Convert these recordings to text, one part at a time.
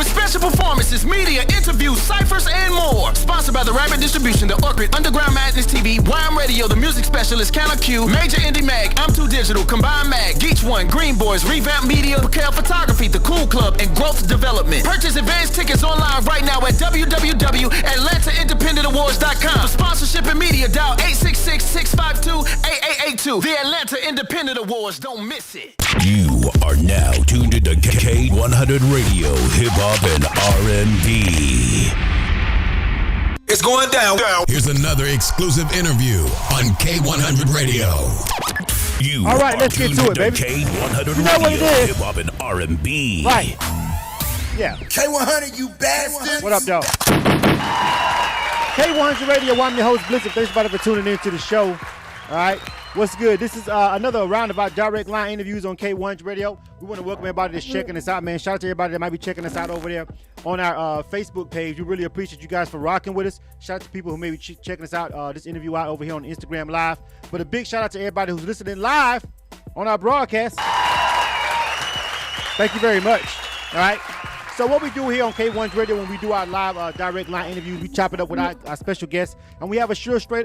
with special performances, media, interviews, ciphers, and more. Sponsored by the Rapid Distribution, the Orchid, Underground Madness TV, Wham Radio, the Music Specialist, Counter Q, Major Indie Mag, I'm Too Digital, Combined Mag, Geach1, Green Boys, Revamp Media, Pakel Photography, The Cool Club, and Growth Development. Purchase advance tickets online right now at www.AtlantaIndependentAwards.com. For sponsorship and media, dial 866-652-8882. The Atlanta Independent Awards. Don't miss it. You are now tuned into K-100 Radio, Hip Hop and R&B. It's going down. Here's another exclusive interview on K-100 Radio. You all right, let's get to it, baby. K-100 you know Radio, what it is. Hip Hop and R&B. Right. Yeah. K-100, you bastard. What up, dog? K-100 Radio, I'm your host, Blizzard. Thanks, everybody, for tuning in to the show. All right. What's good? This is another roundabout direct line interviews on K-100 Radio. We want to welcome everybody that's checking us out, man. Shout out to everybody that might be checking us out over there on our Facebook page. We really appreciate you guys for rocking with us. Shout out to people who may be checking us out, this interview out over here on Instagram Live. But a big shout out to everybody who's listening live on our broadcast. Thank you very much. All right. So what we do here on K-100 Radio when we do our live direct line interviews, we chop it up with our special guests, and we have a straight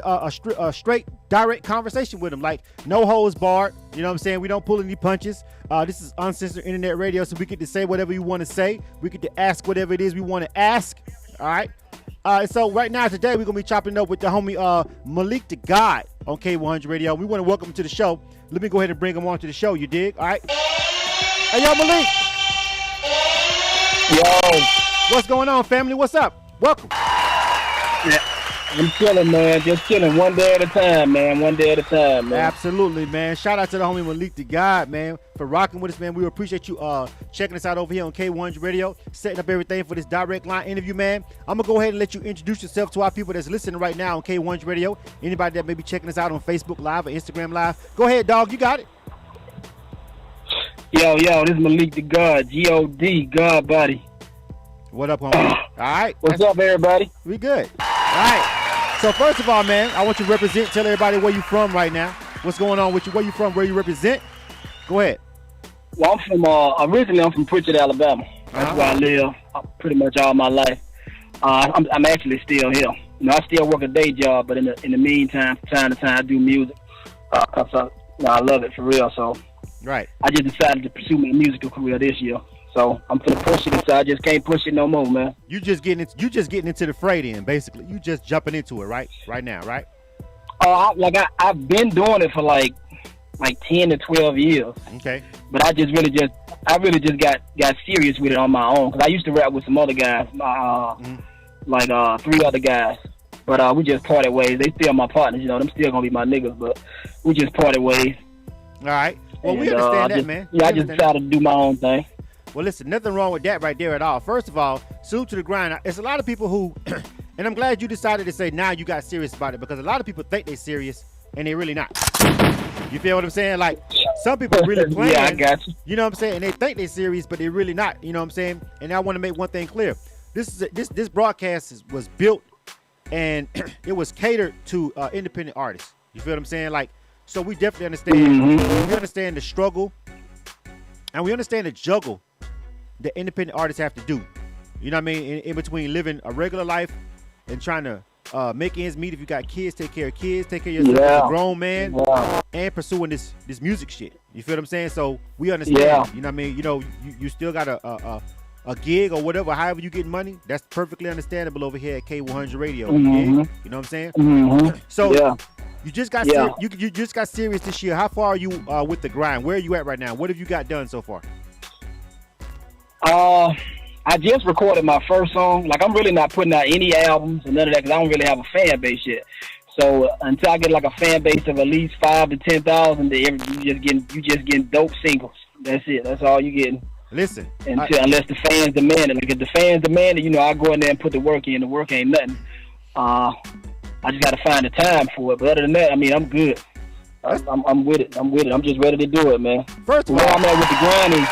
direct conversation with them, like no holds barred. You know what I'm saying? We don't pull any punches. This is uncensored internet radio, so we get to say whatever we want to say. We get to ask whatever it is we want to ask. All right. So right now today we're gonna be chopping up with the homie Malik Da God on K-100 Radio. We want to welcome him to the show. Let me go ahead and bring him on to the show. You dig? All right. Hey, yo, Malik. Yo. What's going on, family? What's up? Welcome. Yeah, I'm chilling, man. Just chilling one day at a time, man. One day at a time, man. Absolutely, man. Shout out to the homie Malik Da God, man, for rocking with us, man. We appreciate you checking us out over here on K-100 Radio, setting up everything for this direct line interview, man. I'm going to go ahead and let you introduce yourself to our people that's listening right now on K-100 Radio. Anybody that may be checking us out on Facebook Live or Instagram Live. Go ahead, dog. You got it. Yo, this is Malik Da God, G-O-D, God Body. What up, homie? All right. What's up, everybody? We good. All right. So first of all, man, I want you to represent. Tell everybody where you from right now. What's going on with you? Where you from? Where you represent? Go ahead. Well, I'm from, originally I'm from Pritchard, Alabama. That's where I live pretty much all my life. I'm actually still here. You know, I still work a day job, but in the meantime, from time to time, I do music. I love it for real, so. Right. I just decided to pursue my musical career this year. So I'm finna push it, so I just can't push it no more, man. You just getting into the fray then, basically. You just jumping into it, right? Right now, right? I've been doing it for like 10 to 12 years. Okay. But I really just got serious with it on my own, because I used to rap with some other guys, 3 other guys. But we just parted ways. They still my partners, you know. Them still gonna be my niggas, but we just parted ways. All right. Well, we understand that, man. Yeah, I just decided to do my own thing. Well, listen, nothing wrong with that right there at all. First of all, salute to the grind. It's a lot of people who, and I'm glad you decided to say now you got serious about it, because a lot of people think they're serious and they're really not. You feel what I'm saying? Like, some people really playing. Yeah, I got you. You know what I'm saying? And they think they're serious, but they're really not. You know what I'm saying? And I want to make one thing clear. This broadcast was built and it was catered to independent artists. You feel what I'm saying? Like, so we definitely understand. We understand the struggle, and we understand the juggle that independent artists have to do. You know what I mean? In between living a regular life and trying to make ends meet. If you got kids, take care of kids, take care of yourself as a grown man, and pursuing this music shit. You feel what I'm saying? So we understand. Yeah. You know what I mean? You know, you still got a gig or whatever, however you get money. That's perfectly understandable over here at K-100 Radio. You know what I'm saying? So you just got you just got serious this year. How far are you with the grind? Where are you at right now? What have you got done so far? I just recorded my first song. Like, I'm really not putting out any albums and none of that, because I don't really have a fan base yet. So until I get like a fan base of at least 5,000 to 10,000, you just getting dope singles. That's it. That's all you getting. Listen, unless the fans demand it. Like, if the fans demand it, you know, I go in there and put the work in. The work ain't nothing. I just got to find the time for it. But other than that, I mean, I'm good. I'm with it. I'm just ready to do it, man. First of all, I'm at with the grinding.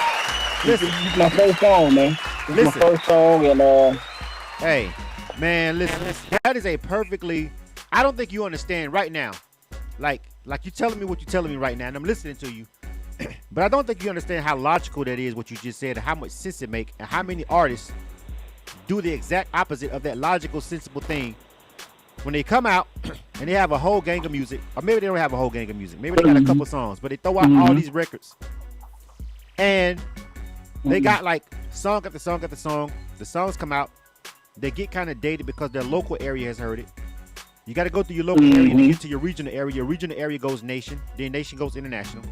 This is my first song, man. This is my first song, and hey, man, listen. That is a perfectly. I don't think you understand right now. Like you telling me what you're telling me right now, and I'm listening to you. But I don't think you understand how logical that is, what you just said, and how much sense it make, and how many artists do the exact opposite of that logical, sensible thing. When they come out and they have a whole gang of music, or maybe they don't have a whole gang of music, maybe they got a couple songs, but they throw out all these records, and they got like song after song after song. The songs come out, they get kind of dated because their local area has heard it. You got to go through your local area to get to your regional area. Your regional area goes nation, then nation goes international.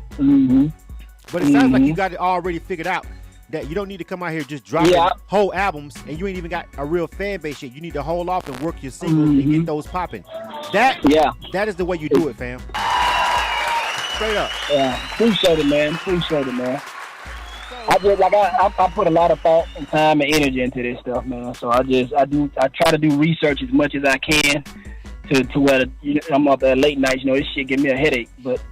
But it sounds like you got it already figured out. That you don't need to come out here just dropping whole albums, and you ain't even got a real fan base yet. You need to hold off and work your singles and get those popping. That is the way you do it, fam. Straight up. Yeah, appreciate it, man. I just I put a lot of thought and time and energy into this stuff, man. So I try to do research as much as I can to where I'm up at late nights. This shit give me a headache, but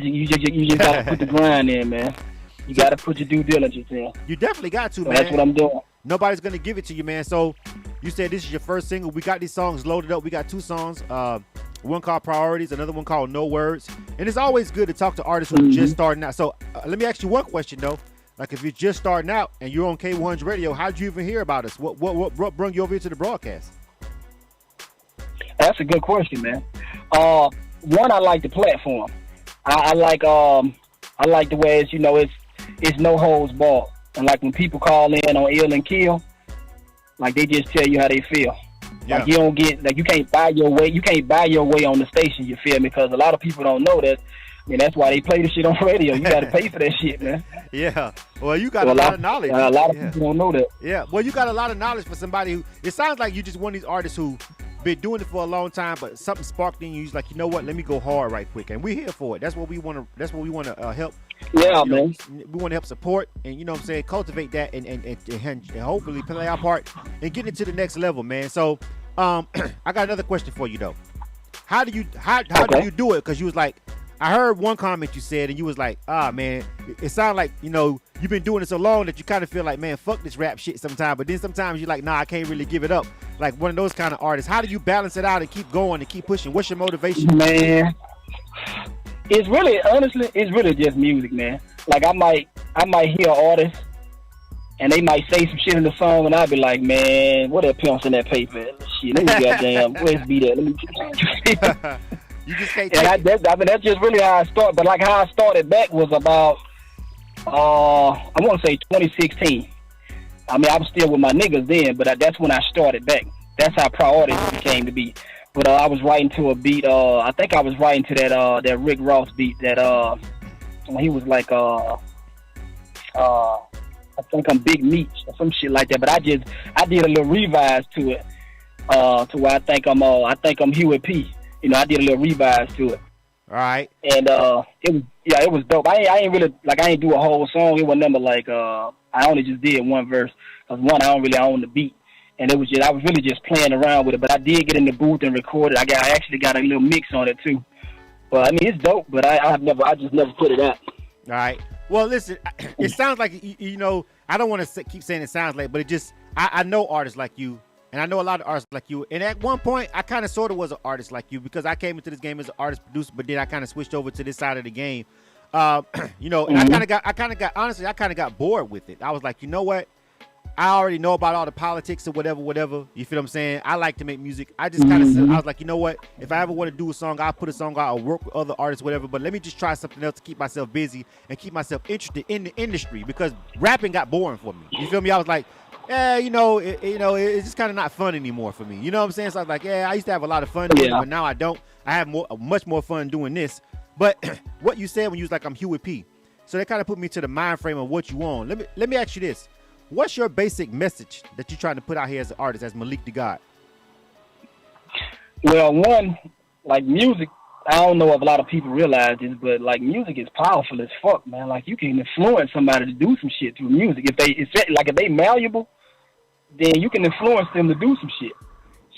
you just gotta put the grind in, man. You got to put your due diligence in. You definitely got to, so man. That's what I'm doing. Nobody's going to give it to you, man. So you said this is your first single. We got these songs loaded up. We got 2 songs. One called Priorities, another one called No Words. And it's always good to talk to artists who are just starting out. So let me ask you one question, though. Like if you're just starting out and you're on K-100 Radio, how'd you even hear about us? What brought you over here to the broadcast? That's a good question, man. One, I like the platform. I like the way it's no holds barred. And like when people call in on Ill and Kill, like they just tell you how they feel. Yeah. Like you don't get, like you can't buy your way on the station, you feel me? Because a lot of people don't know that. That's why they play the shit on radio. You got to pay for that shit, man. Yeah. Well, you got a lot of knowledge. A lot of people don't know that. Yeah. Well, you got a lot of knowledge for somebody who, it sounds like you just one of these artists who been doing it for a long time, but something sparked in you. He's like, you know what? Let me go hard right quick. And we're here for it. That's what we want to help. Yeah, man. We want to help support and, you know what I'm saying, cultivate that and hopefully play our part and get it to the next level, man. So, I got another question for you though. How do you do it? Because you was like, I heard one comment you said, and you was like, man, it sounded like, you've been doing it so long that you kind of feel like, man, fuck this rap shit sometimes. But then sometimes you're like, nah, I can't really give it up. Like one of those kind of artists. How do you balance it out and keep going and keep pushing? What's your motivation? Man, honestly, it's really just music, man. Like I might hear artists, and they might say some shit in the song, and I'd be like, man, what that pimps in that paper? Shit, let me goddamn, where's be that? Let me. You just can't. And that's just really how I started. But like how I started back was about, I want to say 2016. I mean, I was still with my niggas then, but that's when I started back. That's how Priorities came to be. But I was writing to a beat. I think I was writing to that Rick Ross beat that when he was like I think I'm Big Meech or some shit like that. But I did a little revise to it to where I think I'm Huey P. I did a little revise to it. All right. And it was dope. I ain't do a whole song. It was never like I only just did one verse. Cause one, I don't really own the beat. And I was really just playing around with it. But I did get in the booth and record it. I actually got a little mix on it too. But I mean, it's dope. But I just never put it out. All right. Well, listen, it sounds like I don't want to keep saying it sounds like, but it just I know artists like you. And I know a lot of artists like you. And at one point, I kind of sort of was an artist like you because I came into this game as an artist producer, but then I kind of switched over to this side of the game. And I kind of got bored with it. I was like, you know what? I already know about all the politics or whatever. You feel what I'm saying? I like to make music. I just kind of, I was like, you know what? If I ever want to do a song, I'll put a song out or work with other artists, whatever. But let me just try something else to keep myself busy and keep myself interested in the industry because rapping got boring for me. You feel me? I was like, it's just kind of not fun anymore for me. You know what I'm saying? So I was like, I used to have a lot of fun doing it, but now I don't. I have much more fun doing this. But what you said when you was like, I'm Huey P. So that kind of put me to the mind frame of what you want. Let me ask you this. What's your basic message that you're trying to put out here as an artist, as Malik Da God? Well, one, like music, I don't know if a lot of people realize this, but like music is powerful as fuck, man. Like you can influence somebody to do some shit through music. If they malleable, then you can influence them to do some shit.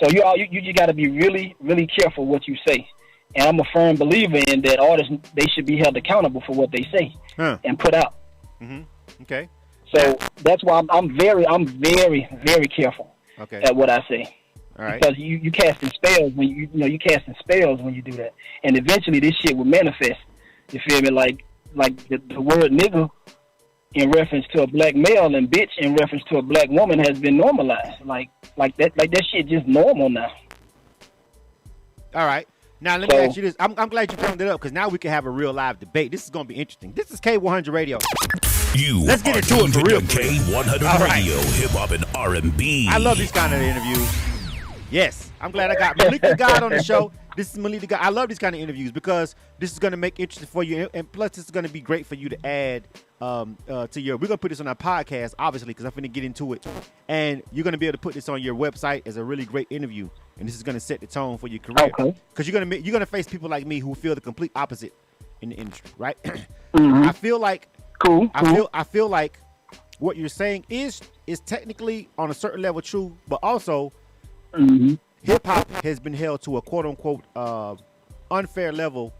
So you got to be really, really careful what you say. And I'm a firm believer in that artists, they should be held accountable for what they say and put out. Mm-hmm. Okay. So that's why I'm very, very careful at what I say. All right. Because you casting spells when you casting spells when you do that, and eventually this shit will manifest. You feel me? Like the word nigga in reference to a black male and bitch in reference to a black woman has been normalized. Like that shit just normal now. All right. Now, let me ask you this. I'm glad you brought it up because now we can have a real live debate. This is going to be interesting. This is K-100 Radio. Let's get into it for real. K-100 Radio, hip hop and R&B. I love these kind of interviews. Yes, I'm glad I got Malik Da God on the show. This is Malik Da God. I love these kind of interviews because this is going to make it interesting for you, and plus this is going to be great for you to add to your. We're going to put this on our podcast, obviously, because I'm going to get into it, and you're going to be able to put this on your website as a really great interview, and this is going to set the tone for your career. Because you're going to face people like me who feel the complete opposite in the industry, right? I feel like I feel like what you're saying is technically on a certain level true, but also hip hop has been held to a quote unquote unfair level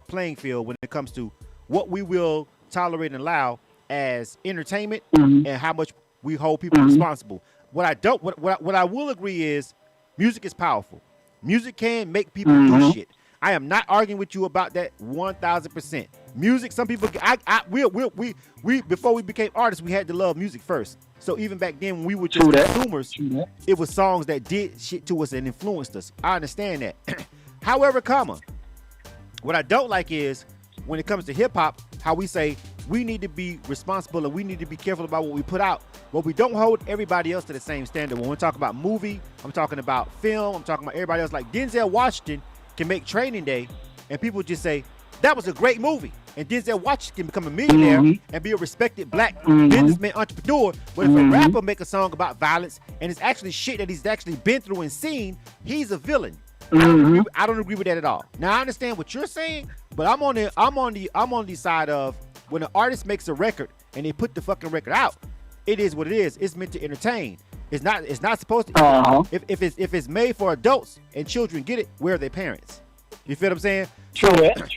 playing field when it comes to what we will tolerate and allow as entertainment and how much we hold people responsible. What I will agree is music is powerful. Music can make people do shit. I am not arguing with you about that 1,000%. Music, some people, we before we became artists, we had to love music first. So even back then, when we were just consumers, it was songs that did shit to us and influenced us. I understand that. However, what I don't like is when it comes to hip hop, how we say we need to be responsible and we need to be careful about what we put out, but we don't hold everybody else to the same standard. When we talk about movie, I'm talking about film, I'm talking about everybody else. Like Denzel Washington can make Training Day, and people just say that was a great movie. And Denzel Washington can become a millionaire and be a respected black businessman entrepreneur. But if a rapper make a song about violence and it's actually shit that he's actually been through and seen, he's a villain. I don't agree with that at all. Now I understand what you're saying, but I'm on the side of when an artist makes a record and they put the fucking record out, it is what it is. It's meant to entertain. It's not supposed to. If it's made for adults and children get it, where are their parents? You feel what I'm saying? True that.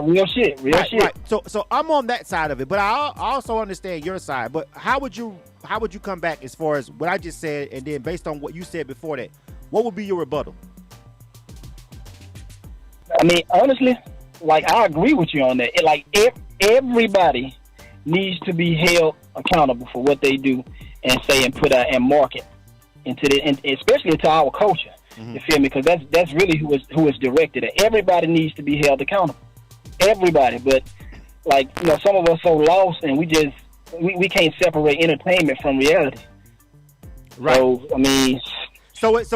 Real shit. Right. So I'm on that side of it, but I also understand your side. But how would you come back as far as what I just said, and then based on what you said before that, what would be your rebuttal? I mean, honestly, like I agree with you on that. Everybody needs to be held accountable for what they do and say and put out and market and especially into our culture. You feel me? Because that's really who is directed at. Everybody needs to be held accountable. Everybody, but like some of us so lost and we can't separate entertainment from reality. Right. So I mean, so is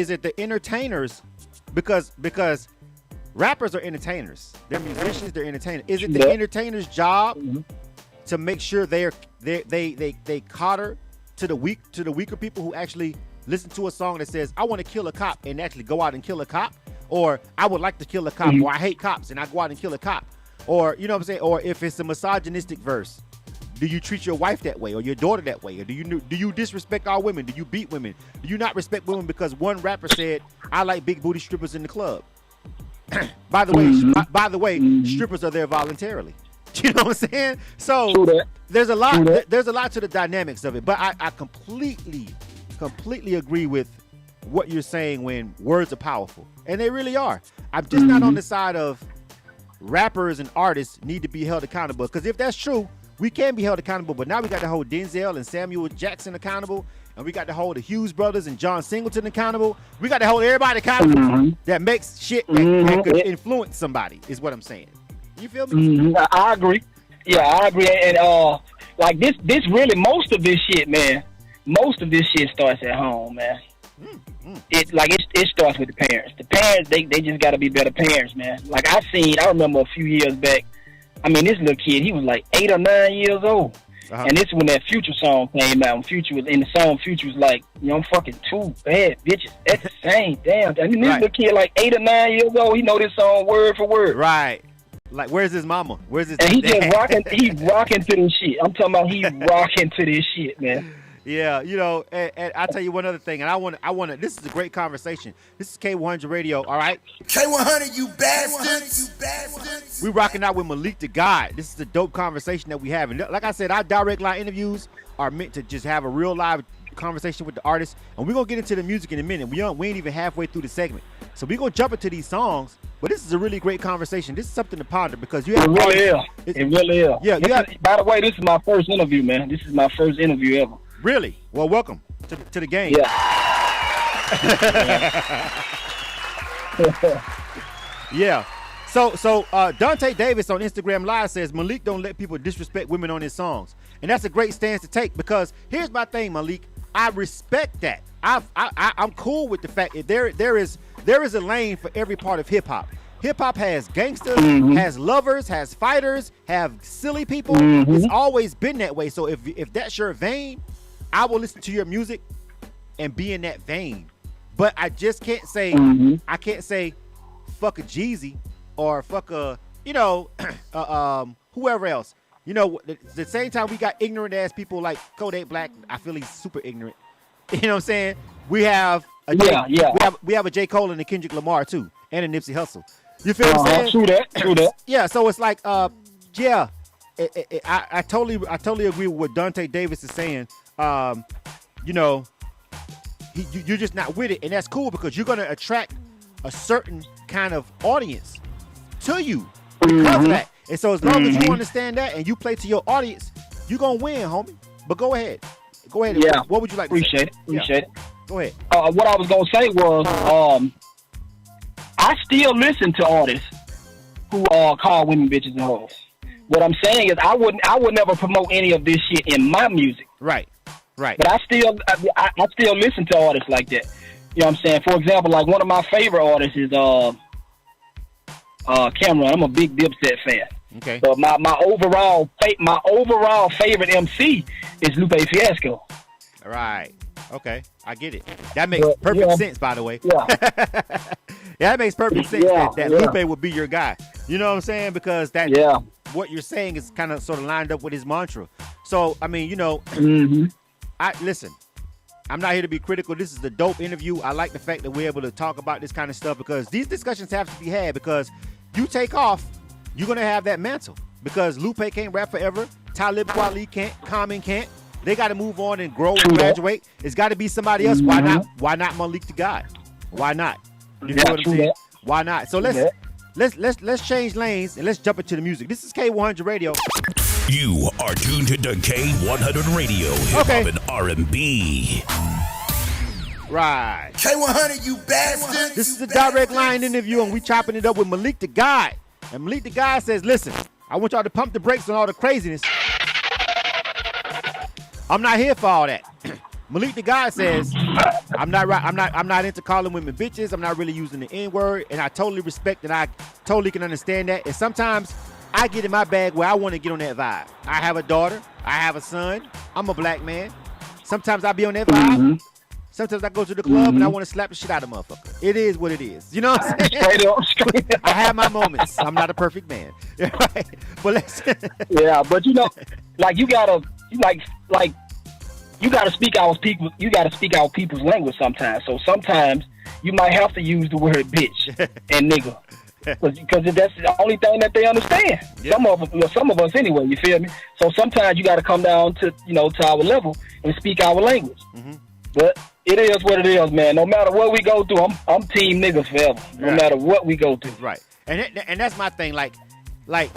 it the entertainers? Because rappers are entertainers. They're musicians. They're entertainers. Is it the entertainer's job to make sure they cater to the weaker people who actually listen to a song that says I want to kill a cop and actually go out and kill a cop, or I would like to kill a cop, or I hate cops and I go out and kill a cop, or you know what I'm saying? Or if it's a misogynistic verse, do you treat your wife that way or your daughter that way, or do you disrespect all women? Do you beat women? Do you not respect women because one rapper said I like big booty strippers in the club? By the way, strippers are there voluntarily. You know what I'm saying? So there's a lot to the dynamics of it, but I completely agree with what you're saying when words are powerful, and they really are. I'm just not on the side of rappers and artists need to be held accountable, because if that's true, we can be held accountable, but now we got to hold Denzel and Samuel Jackson accountable, and we got to hold the Hughes brothers and John Singleton accountable. We got to hold everybody accountable that makes shit that could influence somebody, is what I'm saying. You feel me? I agree. Yeah, I agree. And like this really, most of this shit starts at home, man. It starts with the parents. The parents, they just got to be better parents, man. Like I remember a few years back. I mean, this little kid, he was like 8 or 9 years old. And this is when that Future song came out. When Future was in the song, Future was like, I'm fucking two bad bitches at the same damn. I mean, this little kid, like 8 or 9 years old, he know this song word for word. Right. Like, where's his mama? Where's his? And he just rocking. He's rocking to this shit. I'm talking about he's rocking to this shit, man. Yeah, and I'll tell you one other thing, and I want to. This is a great conversation. This is K-100 Radio, all right? K-100, you bastards! We rocking out with Malik Da God. This is a dope conversation that we have, and like I said, our direct line interviews are meant to just have a real live conversation with the artist, and we're gonna get into the music in a minute. We ain't even halfway through the segment, so we're gonna jump into these songs. But this is a really great conversation. This is something to ponder because you have. It really is. It really is. Yeah. By the way, this is my first interview, man. This is my first interview ever. Really? Well, welcome to the game. Yeah. Yeah. So Dante Davis on Instagram Live says Malik don't let people disrespect women on his songs, and that's a great stance to take because here's my thing, Malik. I respect that. I'm cool with the fact that there is a lane for every part of hip hop. Hip hop has gangsters, has lovers, has fighters, have silly people. It's always been that way. So if that's your vein, I will listen to your music and be in that vein. But I just can't say I can't say fuck a Jeezy or fuck a whoever else. You know, the same time we got ignorant ass people like Kodak Black. I feel he's super ignorant. You know what I'm saying? We have a we have a J. Cole and a Kendrick Lamar too, and a Nipsey Hussle. You feel what I'm saying? True that. Yeah, so it's like I totally agree with what Dante Davis is saying. You're just not with it, and that's cool because you're gonna attract a certain kind of audience to you because of that. And so as long as you understand that and you play to your audience, you're gonna win, homie. But go ahead. Yeah. What would you like to say? Appreciate it. Go ahead. What I was gonna say was, I still listen to artists who call women bitches and hoes. What I'm saying is, I would never promote any of this shit in my music. Right. But I still listen to artists like that. You know what I'm saying? For example, like one of my favorite artists is Cameron. I'm a big Dipset fan. Okay. But my overall favorite MC is Lupe Fiasco. Right. Okay. I get it. That makes perfect sense, by the way. Yeah. That makes perfect sense that Lupe would be your guy. You know what I'm saying? Because what you're saying is kind of sort of lined up with his mantra. So, I mean, listen, I'm not here to be critical. This is a dope interview. I like the fact that we're able to talk about this kind of stuff because these discussions have to be had because you take off, you're going to have that mantle because Lupe can't rap forever. Talib Kweli can't. Common can't. They got to move on and grow and graduate. It's got to be somebody else. Why not? Why not Malik Da God? Why not? You know what I'm saying? Why not? So let's change lanes and let's jump into the music. This is K-100 Radio. You are tuned to K-100 Radio, hip hop and R&B. Right. K-100, you bastard. This is a direct line interview, and we chopping it up with Malik Da God. And Malik Da God says, "Listen, I want y'all to pump the brakes on all the craziness. I'm not here for all that." Malik Da God says, I'm not into calling women bitches. I'm not really using the N-word, and I totally respect and I totally can understand that. And sometimes I get in my bag where I want to get on that vibe. I have a daughter. I have a son. I'm a black man. Sometimes I be on that vibe. Sometimes I go to the club and I want to slap the shit out of a motherfucker. It is what it is. You know what I'm saying? Straight up. I have my moments. I'm not a perfect man. Right? But let's but like you gotta speak our people. You gotta speak our people's language sometimes. So sometimes you might have to use the word bitch and nigga. Because that's the only thing that they understand. Yep. Some of us anyway. You feel me? So sometimes you got to come down to to our level and speak our language. But it is what it is, man. No matter what we go through, I'm team niggas forever. No matter what we go through. Right. And that's my thing. Like I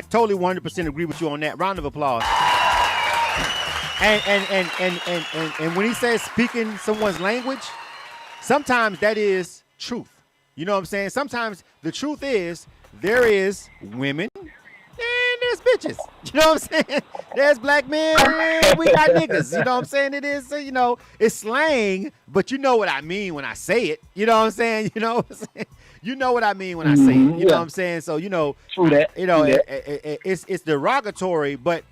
totally 100% agree with you on that. Round of applause. And when he says speaking someone's language, sometimes that is truth. You know what I'm saying? Sometimes the truth is there is women and there's bitches. You know what I'm saying? There's black men and we got niggas. You know what I'm saying? It is, it's slang, but you know what I mean when I say it. You know what I'm saying? You know what I'm saying? You know what I mean when I say it. You know what I'm saying? So, True that. It's derogatory, but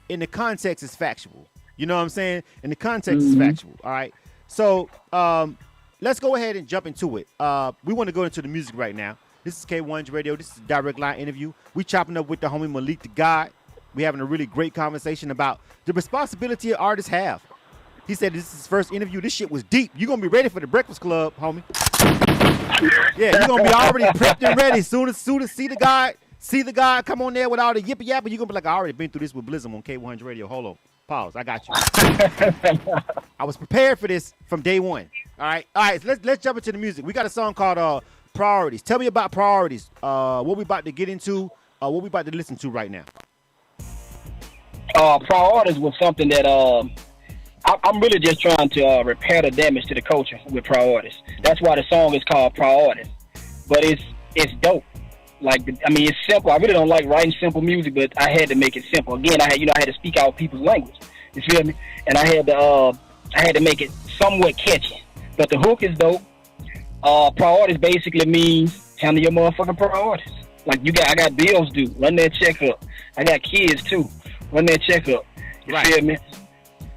in the context, it's factual. You know what I'm saying? In the context, it's factual. All right. So, let's go ahead and jump into it. We want to go into the music right now. This is K-100 Radio. This is a direct line interview. We chopping up with the homie Malik Da God. We having a really great conversation about the responsibility artists have. He said this is his first interview. This shit was deep. You're going to be ready for the Breakfast Club, homie. Yeah, you're going to be already prepped and ready. Soon as see the God come on there with all the yippee yapper, you're going to be like, I already been through this with Blizzum on K-100 Radio. Hold on. Pause. I got you. I was prepared for this from day one. All right. So let's jump into the music. We got a song called Priorities. Tell me about Priorities. What we about to get into. What we about to listen to right now. Priorities was something that I'm really just trying to repair the damage to the culture with Priorities. That's why the song is called Priorities. But it's dope. It's simple. I really don't like writing simple music, but I had to make it simple. Again, I had to speak out people's language. You feel me? And I had to make it somewhat catchy. But the hook is dope. Priorities basically means handle your motherfucking priorities. Like I got bills due. Run that check up. I got kids too. Run that check up. You feel me?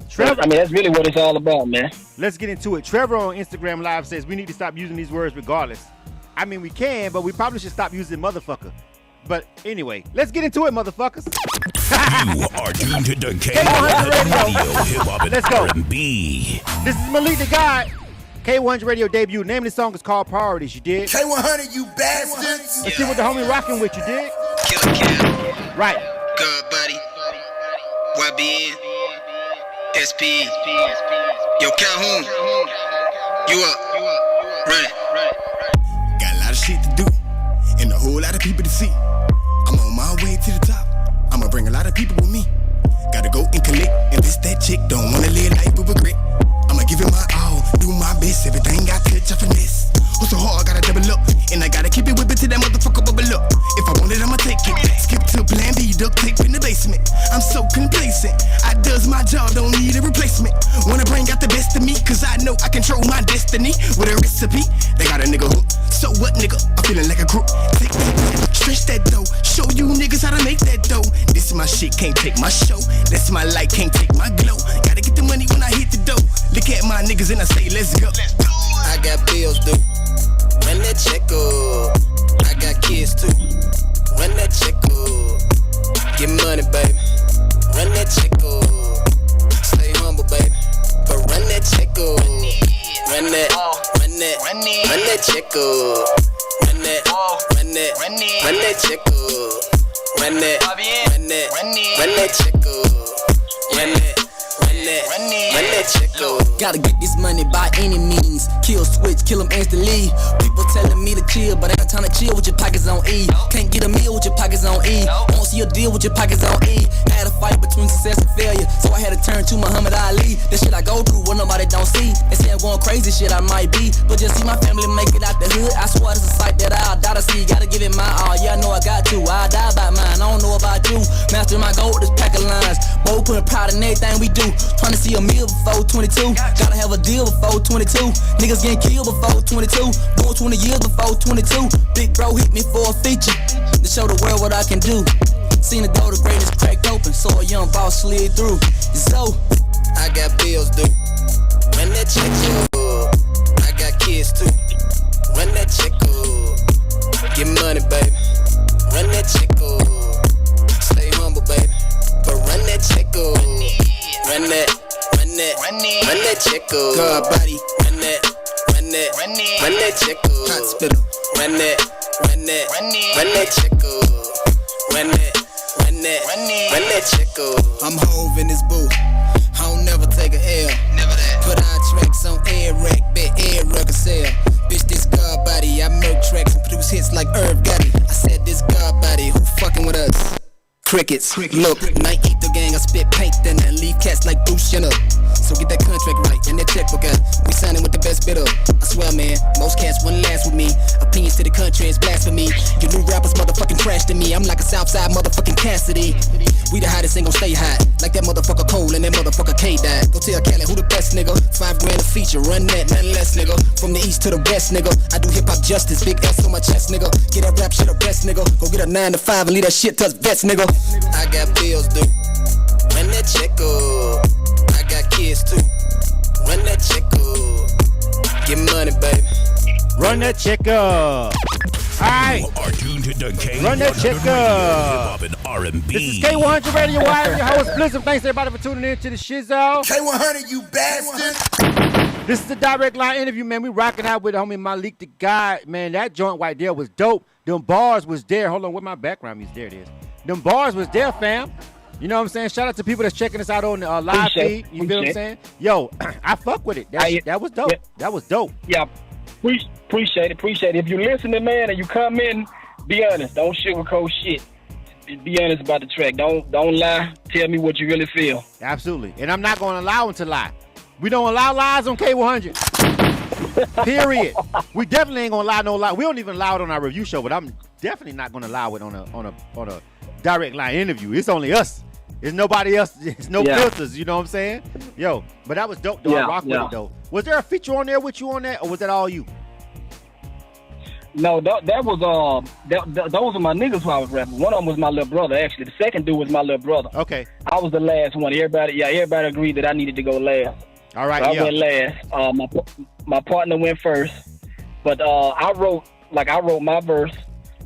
Trevor, that's really what it's all about, man. Let's get into it. Trevor on Instagram Live says we need to stop using these words regardless. We can, but we probably should stop using motherfucker. But anyway, let's get into it, motherfuckers. You are tuned to the K-100 Radio, Hip Hop and Let's go. R&B. This is Malik Da God. K-100 Radio debut. Name of the song is called Priorities. You dig? K-100, you bastards. Let's see what the homie rocking with. You dig? Killer Cam, Right. God Body, YBN, SP, Yo Calhoun, you up, run it. Got a lot of shit to do and a whole lot of people to see. I'm on my way to the top. I'ma bring a lot of people with me. Gotta go and collect. And this that chick don't wanna live life with regret. I'ma give it my all, do my best. Everything got touch of finesse. Hustle hard, gotta double up. And I gotta keep it whipping till that motherfucker bubble up. If I want it, I'ma take it. Skip to plan B, duct tape in the basement. I'm so complacent. I does my job, don't need a replacement. Wanna bring out the best of me, cause I know I control my destiny. With a recipe, they got a nigga hooked. So what, nigga? I'm feeling like a crook. Take that, stretch that dough. Show you niggas how to make that dough. This is my shit, can't take my show. That's my light, can't take my glow. Gotta get the money when I hit the dough. Look at my niggas and I say, let's go. I got bills due, run that check up. I got kids too, run that check up. Get money, baby, run that check up. Stay humble, baby, but run that check up. Run that check up. Run that check up. Run that check up. Run that check up. Gotta get this money by any means. Kill switch, kill them instantly. People telling me to chill, but ain't got time to chill with your pockets on E. Can't get a meal with your pockets on E. Won't see a deal with your pockets on E. Had a fight between success and failure, so I had to turn to Muhammad Ali. The shit I go through, what nobody don't see. They say I'm going crazy, shit I might be, but just see my family make it out the hood. I swear it's a sight that I'll die to see. Gotta give it my all, yeah I know I got to. I die by mine, I don't know about you. Master my goal, this pack of lines. Both putting pride in everything we do. Trying to see a meal before 22. Gotta have a deal before 22. Niggas getting killed before 22. Born 20 years before 22. Big bro hit me for a feature to show the world what I can do. Seen the door, the greatest cracked open, so a young boss slid through. So I got bills due, run that check up. I got kids too, run that check up. Get money, baby, run that check up. Stay humble, baby, but run that check up. Run that check up. God Body, run that check up. Hot spitter, run that check up. Run that check up. I'm Hove in this booth. I don't never take a L. Never that. Put our tracks on air rack, bet air record sale. Bitch, this God Body, I milk tracks and produce hits like Irv Gotti. I said this God Body, who fucking with us? Crickets. Look, night eat the gang, I spit paint, then I leave cats like Bruce Jenner. So get that contract right and that checkbook out. We signing with the best bidder. I swear, man, most cats wouldn't last with me. Opinions to the country is blasphemy. You new rappers motherfucking trash to me. I'm like a Southside motherfucking Cassidy. We the hottest, ain't gon' stay hot. Like that motherfucker Cole and that motherfucker K died. Go tell Cali who the best, nigga. $5 grand a feature, run that, nothing less, nigga. From the east to the west, nigga. I do hip hop justice, big S on my chest, nigga. Get that rap shit a rest, nigga. Go get a 9 to 5 and leave that shit to us vets, nigga. I got bills due, run that check up. I got kids too, run that check up. Get money, baby. Run that check up. Alright. You are tuned to the K-100 Run that check Radio, up. Hip Hop and R&B. This is K-100 Radio. I'm your host, Blizzard. Thanks everybody for tuning in to the Shizzo. K-100, you bastard. This is the direct line interview, man. We rocking out with homie Malik Da God. Man, that joint right there was dope. Them bars was there. Hold on, where my background music? There it is. Them bars was there, fam. You know what I'm saying? Shout out to people that's checking us out on the live feed. You feel what I'm saying? Yo, I fuck with it. That was dope. Yeah. That was dope. Yeah, appreciate it. If you listening, man, and you come in, be honest. Don't sugarcoat shit. Be honest about the track. Don't lie. Tell me what you really feel. Absolutely. And I'm not going to allow him to lie. We don't allow lies on K-100. Period. We definitely ain't going to allow no lie. We don't even allow it on our review show, but I'm definitely not going to allow it on a direct line interview. It's only us. There's nobody else. There's no filters. You know what I'm saying? Yo, but that was dope, though. I rock with it, though. Was there a feature on there with you on that, or was that all you? No, that was those are my niggas who I was rapping. One of them was my little brother, actually. The second dude was my little brother. Okay. I was the last one. Everybody agreed that I needed to go last. All right, so I went last. My partner went first, but I wrote my verse.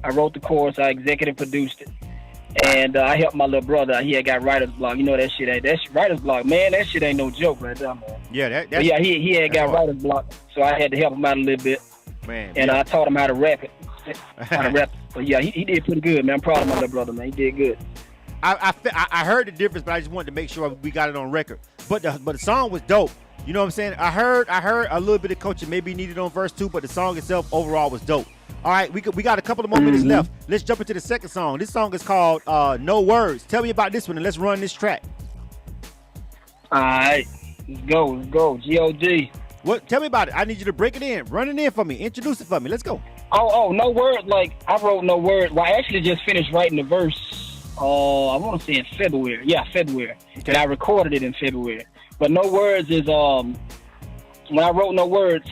I wrote the chorus. I executive produced it. And I helped my little brother. He had got writer's block. You know that shit ain't. That's writer's block, man. That shit ain't no joke right there, man. Yeah, he had got writer's block, so I had to help him out a little bit. Man, and I taught him how to rap it. But yeah, he did pretty good, man. I'm proud of my little brother, man. He did good. I heard the difference, but I just wanted to make sure we got it on record. But the song was dope. You know what I'm saying? I heard a little bit of coaching maybe needed on verse 2, but the song itself overall was dope. All right, we got a couple of more minutes left. Let's jump into the second song. This song is called No Words. Tell me about this one, and let's run this track. All right, let's go. G-O-D. What? Tell me about it. I need you to break it in. Run it in for me. Introduce it for me. Let's go. Oh, No Words. Like, I wrote No Words. Well, I actually just finished writing the verse, I want to say in February. Yeah, February. Okay. And I recorded it in February. But No Words is, when I wrote No Words,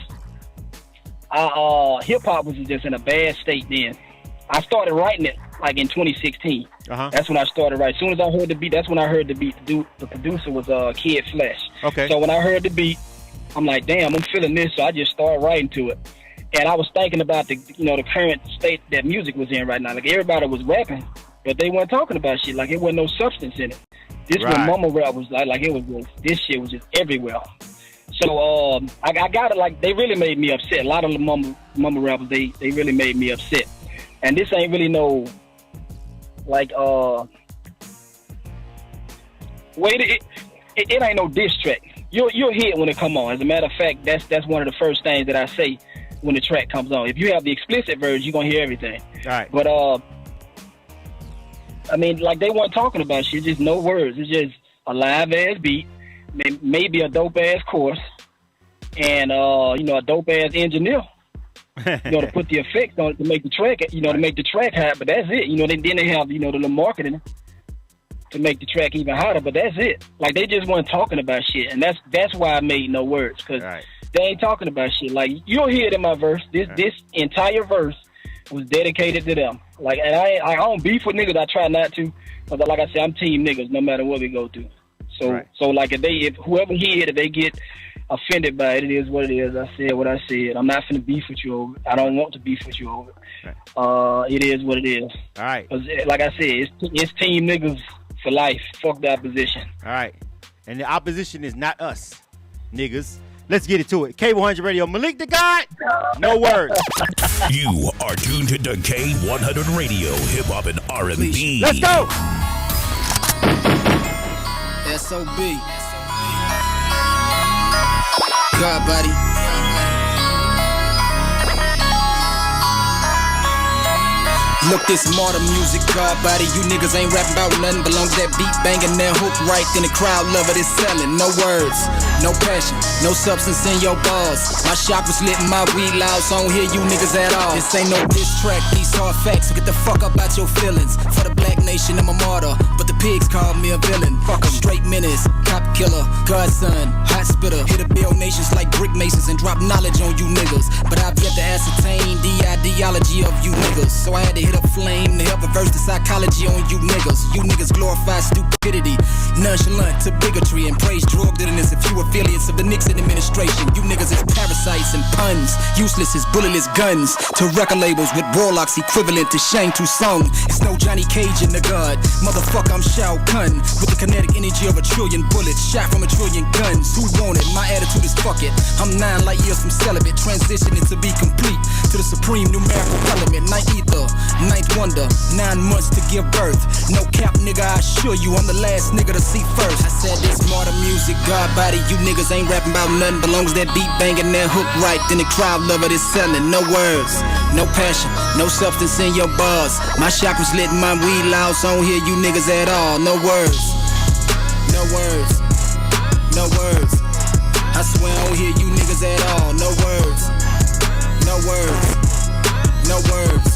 hip-hop was just in a bad state then. I started writing it like in 2016. That's when I started writing. As soon as I heard the beat, that's when I heard the beat. The producer was Kid Flash. Okay. So when I heard the beat, I'm like, damn, I'm feeling this. So I just started writing to it. And I was thinking about the current state that music was in right now. Like, everybody was rapping, but they weren't talking about shit. Like, it wasn't no substance in it. This when mumble rap was like it was just, this shit was just everywhere. So I got it. Like, they really made me upset. A lot of the mumble rappers, they really made me upset. And this ain't really no like it ain't no diss track. You'll hear it when it come on. As a matter of fact, that's one of the first things that I say when the track comes on. If you have the explicit version, you're gonna hear everything. All right. But I mean, like, they weren't talking about shit. Just no words. It's just a live ass beat, maybe a dope ass chorus, and a dope ass engineer. To put the effects on it to make the track, to make the track hot. But that's it. Then they have the little marketing to make the track even hotter. But that's it. Like, they just weren't talking about shit, and that's why I made No Words, because they ain't talking about shit. Like, you'll hear it in my verse. This entire verse was dedicated to them. Like, and I don't beef with niggas. I try not to, but like I said, I'm team niggas no matter what we go through. So like, if whoever hear it, if they get offended by it, it is what it is. I said what I said. I'm not finna beef with you over it. I don't want to beef with you over it. It is what it is. All right. 'Cause, like I said, it's team niggas for life. Fuck the opposition. All right. And the opposition is not us, niggas. Let's get into it. K-100 Radio. Malik Da God. No Words. You are tuned to K-100 Radio, hip hop and R&B. Let's go. S.O.B. God, buddy. Look, this modern music, God body. You niggas ain't rapping about nothing. Belong to that beat banging, that hook right. Then the crowd love it, it's selling. No words, no passion, no substance in your bars. My shop was lit and my weed loud, so I don't hear you niggas at all. This ain't no diss track, these hard facts. So get the fuck up out your feelings. For the black nation, I'm a martyr, but the pigs call me a villain. Fuck 'em. Straight menace, cop killer, godson, hot spitter. Hit a build nations like brick masons and drop knowledge on you niggas. But I've yet to ascertain the ideology of you niggas. So I had to hit a flame to help reverse the psychology on you niggas. You niggas glorify stupidity, nonchalant to bigotry, and praise drug dealerness. If you affiliates of the Nixon administration. You niggas is parasites and puns, useless as bulletless guns. To record labels with warlocks equivalent to Shang Tsung. It's no Johnny Cage in the God. Motherfucker, I'm Shao Kahn. With the kinetic energy of a trillion bullets, shot from a trillion guns. Who want it? My attitude is fuck it. I'm 9 light years from celibate, transitioning to be complete to the supreme numerical element. Ninth ether, ninth wonder, 9 months to give birth. No cap, nigga, I assure you, I'm the last nigga to see first. I said this modern music, God body, you niggas ain't rapping about nothing. Belongs that beat banging, that hook right, then the crowd love it is selling. No words, no passion, no substance in your bars. My chakras lit, my weed loud, so I don't hear you niggas at all. No words, no words, no words. I swear I don't hear you niggas at all. No words, no words, no words.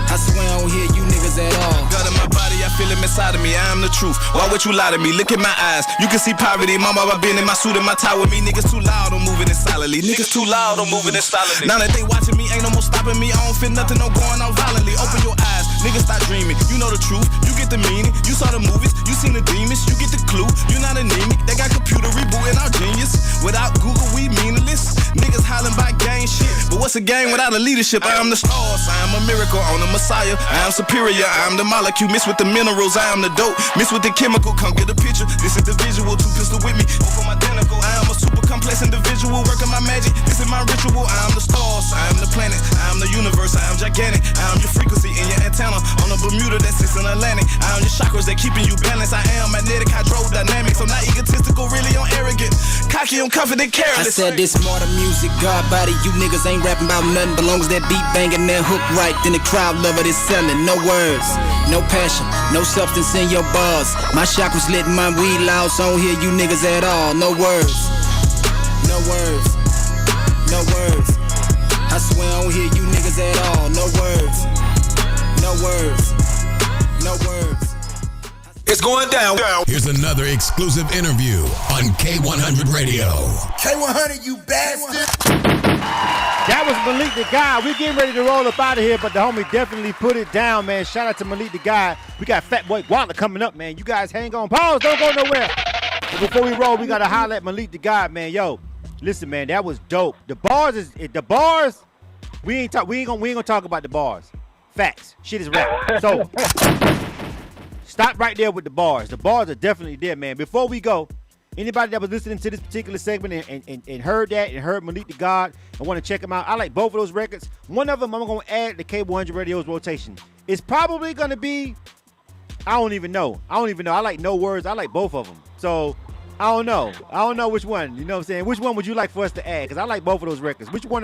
I swear I don't hear you niggas at all. God in my body, I feel it inside of me. I am the truth. Why would you lie to me? Look at my eyes. You can see poverty. Mama, I've been in my suit and my tie with me. Niggas too loud, I'm moving in silently. Niggas too loud, I'm moving in silently. Now that they watching me, ain't no more stopping me. I don't feel nothing, no going out violently. Open your eyes, niggas stop dreaming. You know the truth, you get the meaning. You saw the movies, you seen the demons. You get the clue, you're not anemic. They got computer rebooting our genius. Without Google, we meaningless. Niggas hollering by gang shit. But what's a gang without a leadership? I am the stars, I am a miracle on the Messiah. I am superior, I am the molecule. Mixed with the minerals, I am the dope. Mixed with the chemical, come get a picture. This is the visual, 2 pistol with me. Both of my identical. I am a super complex individual, working my magic. This is my ritual. I am the stars, I am the planet. I am the universe, I am gigantic. I am your frequency in your antenna. On the Bermuda that sits in Atlantic. I am your chakras that keeping you balanced. I am magnetic, hydrodynamics. I'm not egotistical, really I'm arrogant. Cocky, I'm confident, careless. I said this modern music, God body, you niggas ain't rapping about nothing. Belongs that beat banging, that hook right, then the crowd love it is selling. No words, no passion, no substance in your bars. My chakras lit, my weed loud, so I don't hear you niggas at all. No words, no words, no words. I swear I don't hear you niggas at all. No words, no words, no words. It's going down. Here's another exclusive interview on K100 Radio. K-100, you bastard. That was Malik Da God. We're getting ready to roll up out of here, but the homie definitely put it down, man. Shout out to Malik Da God. We got Fat Boy Waller coming up, man. You guys hang on. Pause. Don't go nowhere. But before we roll, we got to holler at Malik Da God, man. Yo, listen, man, that was dope. The bars, we ain't gonna talk about the bars. Facts. Shit is rap. So stop right there with the bars. The bars are definitely there, man. Before we go, anybody that was listening to this particular segment and heard that and heard Malik Da God and want to check them out, I like both of those records. One of them I'm going to add to K100 Radio's rotation. It's probably going to be, I don't even know. I like No Words. I like both of them. So, I don't know which one. You know what I'm saying? Which one would you like for us to add? Because I like both of those records. Which one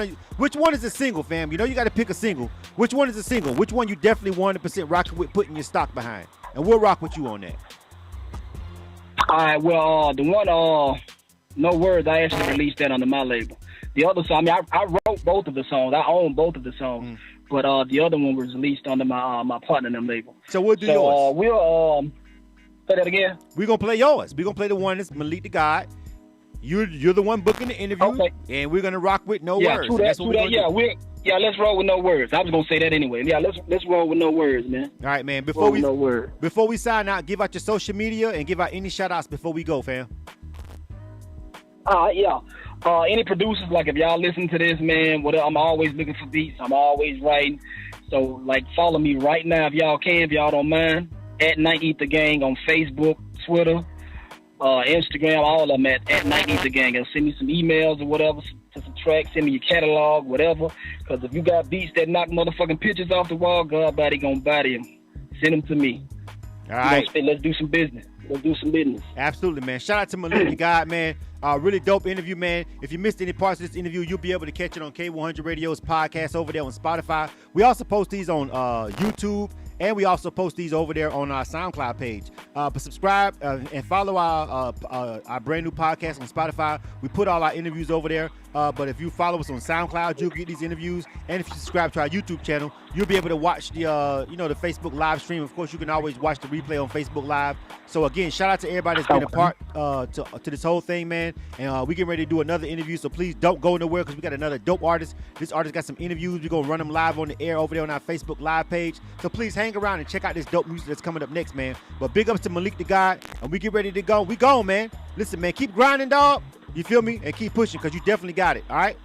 is a single, fam? You know you got to pick a single. Which one is a single? Which one you definitely 100% rocking with putting your stock behind? And we'll rock with you on that. All right, well, the one, No Words, I actually released that under my label. The other song, I wrote both of the songs. I own both of the songs. But the other one was released under my partner in the label. So we'll do yours. We'll, say that again? We're going to play yours. We're going to play the one that's Malik Da God. You're the one booking the interview. Okay. And we're going to rock with No Words. That's what we're going to do. Yeah, let's roll with No Words. I was gonna say that anyway. Yeah, let's roll with No Words, man. All right, man. Before we sign out, give out your social media and give out any shout outs before we go, fam. Yeah. Any producers, like if y'all listen to this, man, whatever, I'm always looking for beats. I'm always writing. So like follow me right now if y'all don't mind. At Night Eat the Gang on Facebook, Twitter, Instagram, all of them at Night Eat the Gang. And send me some emails or whatever. To some tracks, send me your catalog, whatever. Because if you got beats that knock motherfucking pictures off the wall, Godbody gonna body them. Send them to me. All right. Let's do some business. Absolutely, man. Shout out to Malik Da God, man. Really dope interview, man. If you missed any parts of this interview, you'll be able to catch it on K100 Radio's podcast over there on Spotify. We also post these on YouTube. And we also post these over there on our SoundCloud page. But subscribe and follow our brand new podcast on Spotify. We put all our interviews over there. But if you follow us on SoundCloud, you'll get these interviews. And if you subscribe to our YouTube channel, you'll be able to watch the the Facebook live stream. Of course, you can always watch the replay on Facebook Live. So again, shout out to everybody that's been a part to this whole thing, man. And we getting ready to do another interview. So please don't go nowhere because we got another dope artist. This artist got some interviews. We're gonna run them live on the air over there on our Facebook Live page. So please hang around and check out this dope music that's coming up next, man. But big ups to Malik Da God, and we get ready to go. We gone, man. Listen, man, keep grinding, dog. You feel me? And keep pushing because you definitely got it. All right.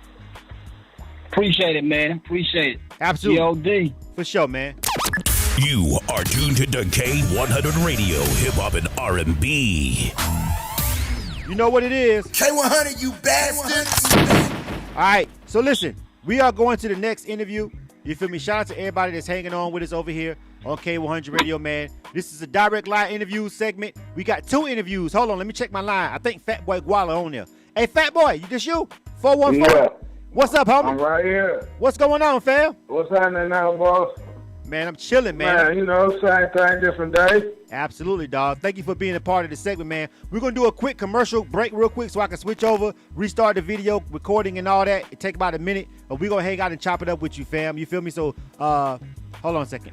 Appreciate it, man. Appreciate it. Absolutely. G.O.D. For sure, man. You are tuned to K-100 Radio, Hip Hop and R&B. You know what it is. K-100, you bastard. All right. So listen, we are going to the next interview. You feel me? Shout out to everybody that's hanging on with us over here on K100 Radio, man. This is a direct line interview segment. We got 2 interviews. Hold on, let me check my line. I think Fat Boy Guala on there. Hey, Fat Boy, this you? 414. Yeah. What's up, homie? I'm right here. What's going on, fam? What's happening now, boss? Man, I'm chilling, man. Man, you know, same thing, different day. Absolutely, dog. Thank you for being a part of the segment, man. We're going to do a quick commercial break real quick so I can switch over, restart the video, recording and all that. It take about a minute, but we're going to hang out and chop it up with you, fam. You feel me? So, hold on a second.